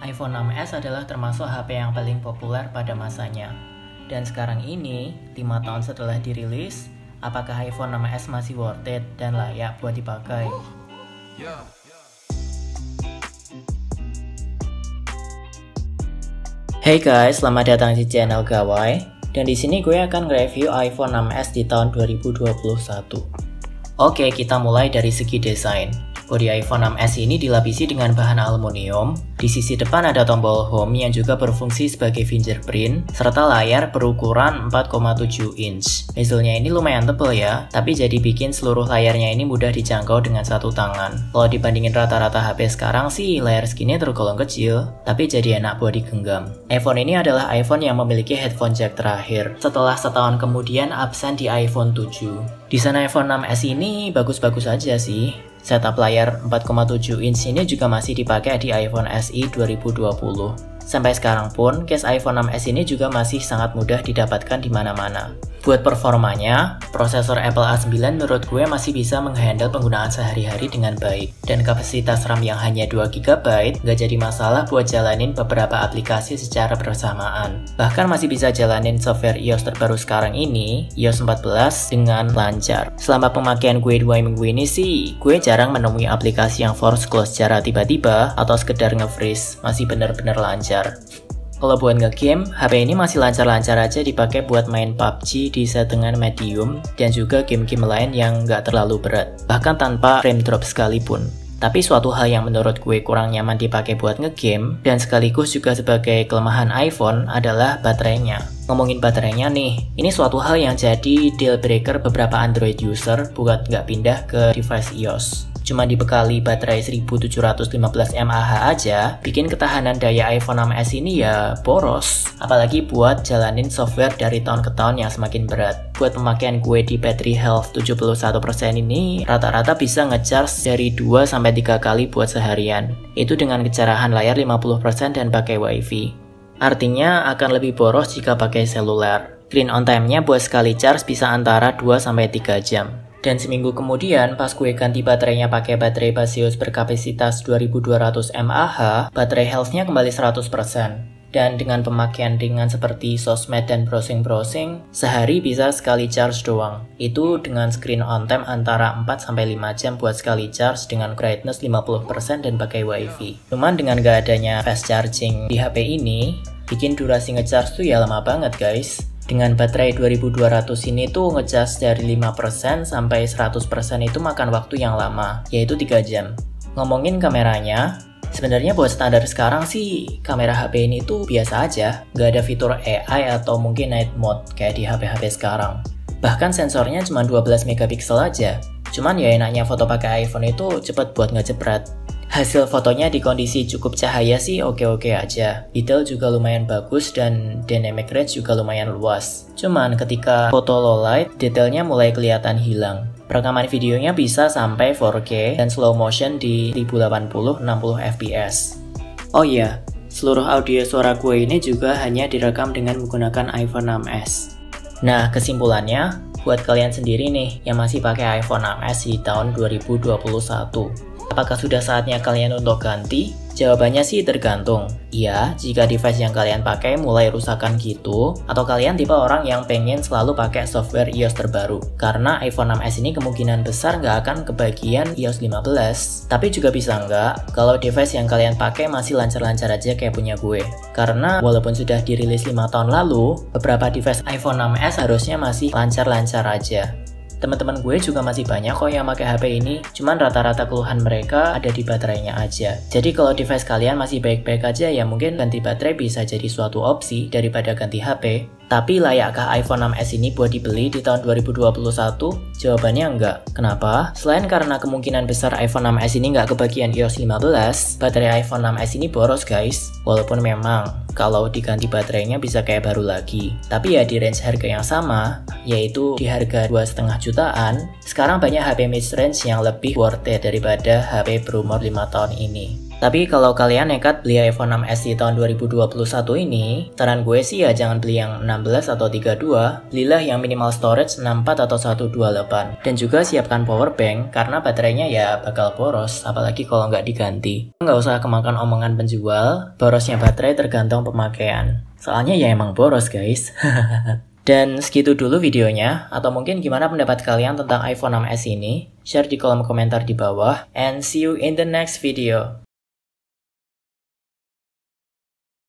iPhone 6s adalah termasuk HP yang paling populer pada masanya. Dan sekarang ini, 5 tahun setelah dirilis, apakah iPhone 6s masih worth it dan layak buat dipakai? Hey guys, selamat datang di channel Gawai. Dan di sini gue akan nge-review iPhone 6s di tahun 2021. Oke, kita mulai dari segi desain. Bodi iPhone 6s ini dilapisi dengan bahan aluminium. Di sisi depan ada tombol home yang juga berfungsi sebagai fingerprint, serta layar berukuran 4,7 inch. Bezelnya ini lumayan tebal ya, tapi jadi bikin seluruh layarnya ini mudah dijangkau dengan satu tangan. Kalau dibandingin rata-rata HP sekarang sih, layar segini tergolong kecil, tapi jadi enak buat digenggam. iPhone ini adalah iPhone yang memiliki headphone jack terakhir, setelah setahun kemudian absen di iPhone 7. Desain iPhone 6s ini bagus-bagus aja sih. Setup layar 4,7 inch ini juga masih dipakai di iPhone SE 2020. Sampai sekarang pun, case iPhone 6s ini juga masih sangat mudah didapatkan di mana-mana. Buat performanya, prosesor Apple A9 menurut gue masih bisa menghandle penggunaan sehari-hari dengan baik. Dan kapasitas RAM yang hanya 2GB nggak jadi masalah buat jalanin beberapa aplikasi secara bersamaan. Bahkan masih bisa jalanin software iOS terbaru sekarang ini, iOS 14, dengan lancar. Selama pemakaian gue 2 minggu ini sih, gue jarang menemui aplikasi yang force close secara tiba-tiba atau sekedar nge-freeze, masih bener-bener lancar. Kalau buat nge-game, HP ini masih lancar-lancar aja dipakai buat main PUBG di settingan medium dan juga game-game lain yang nggak terlalu berat, bahkan tanpa frame drop sekalipun. Tapi suatu hal yang menurut gue kurang nyaman dipakai buat nge-game dan sekaligus juga sebagai kelemahan iPhone adalah baterainya. Ngomongin baterainya nih, ini suatu hal yang jadi deal breaker beberapa Android user buat nggak pindah ke device iOS. Cuma dibekali baterai 1715 mAh aja, bikin ketahanan daya iPhone 6s ini ya boros. Apalagi buat jalanin software dari tahun ke tahun yang semakin berat. Buat pemakaian gue di battery health 71% ini, rata-rata bisa ngecharge dari 2-3 kali buat seharian. Itu dengan kecerahan layar 50% dan pakai WiFi. Artinya akan lebih boros jika pakai seluler. Clean on time-nya buat sekali charge bisa antara 2-3 jam. Dan seminggu kemudian, pas gue ganti baterainya pakai baterai Baseus berkapasitas 2200 mAh, baterai health-nya kembali 100%. Dan dengan pemakaian ringan seperti sosmed dan browsing-browsing, sehari bisa sekali charge doang. Itu dengan screen on time antara 4-5 jam buat sekali charge dengan brightness 50% dan pakai WiFi. Cuman dengan gak adanya fast charging di HP ini, bikin durasi ngecharge tuh ya lama banget guys. Dengan baterai 2200 ini tuh ngecas dari 5% sampai 100% itu makan waktu yang lama, yaitu 3 jam. Ngomongin kameranya, sebenarnya buat standar sekarang sih, kamera HP ini tuh biasa aja. Nggak ada fitur AI atau mungkin night mode kayak di HP-HP sekarang. Bahkan sensornya cuma 12 megapiksel aja. Cuman ya enaknya foto pakai iPhone itu cepet buat ngejepret. Hasil fotonya di kondisi cukup cahaya sih oke-oke aja. Detail juga lumayan bagus dan dynamic range juga lumayan luas. Cuman ketika foto low light, detailnya mulai kelihatan hilang. Perekaman videonya bisa sampai 4K dan slow motion di 1080-60 fps. Oh iya, seluruh audio suara gue ini juga hanya direkam dengan menggunakan iPhone 6s. Nah, kesimpulannya, buat kalian sendiri nih yang masih pakai iPhone 6s di tahun 2021. Apakah sudah saatnya kalian untuk ganti? Jawabannya sih tergantung. Iya, jika device yang kalian pakai mulai rusakan gitu, atau kalian tipe orang yang pengen selalu pakai software iOS terbaru. Karena iPhone 6s ini kemungkinan besar nggak akan kebagian iOS 15. Tapi juga bisa nggak, kalau device yang kalian pakai masih lancar-lancar aja kayak punya gue. Karena walaupun sudah dirilis 5 tahun lalu, beberapa device iPhone 6s harusnya masih lancar-lancar aja. Teman-teman gue juga masih banyak kok yang pakai HP ini, cuman rata-rata keluhan mereka ada di baterainya aja. Jadi kalau device kalian masih baik-baik aja ya mungkin ganti baterai bisa jadi suatu opsi daripada ganti HP. Tapi layakkah iPhone 6s ini buat dibeli di tahun 2021? Jawabannya enggak. Kenapa? Selain karena kemungkinan besar iPhone 6s ini nggak kebagian iOS 15, baterai iPhone 6s ini boros guys. Walaupun memang kalau diganti baterainya bisa kayak baru lagi. Tapi ya di range harga yang sama, yaitu di harga 2,5 jutaan, sekarang banyak HP mid-range yang lebih worth it daripada HP berumur 5 tahun ini. Tapi kalau kalian nekat beli iPhone 6s di tahun 2021 ini, saran gue sih ya jangan beli yang 16 atau 32, belilah yang minimal storage 64 atau 128. Dan juga siapkan power bank karena baterainya ya bakal boros, apalagi kalau nggak diganti. Nggak usah kemakan omongan penjual, borosnya baterai tergantung pemakaian. Soalnya ya emang boros guys. Dan segitu dulu videonya, atau mungkin gimana pendapat kalian tentang iPhone 6s ini? Share di kolom komentar di bawah, and see you in the next video.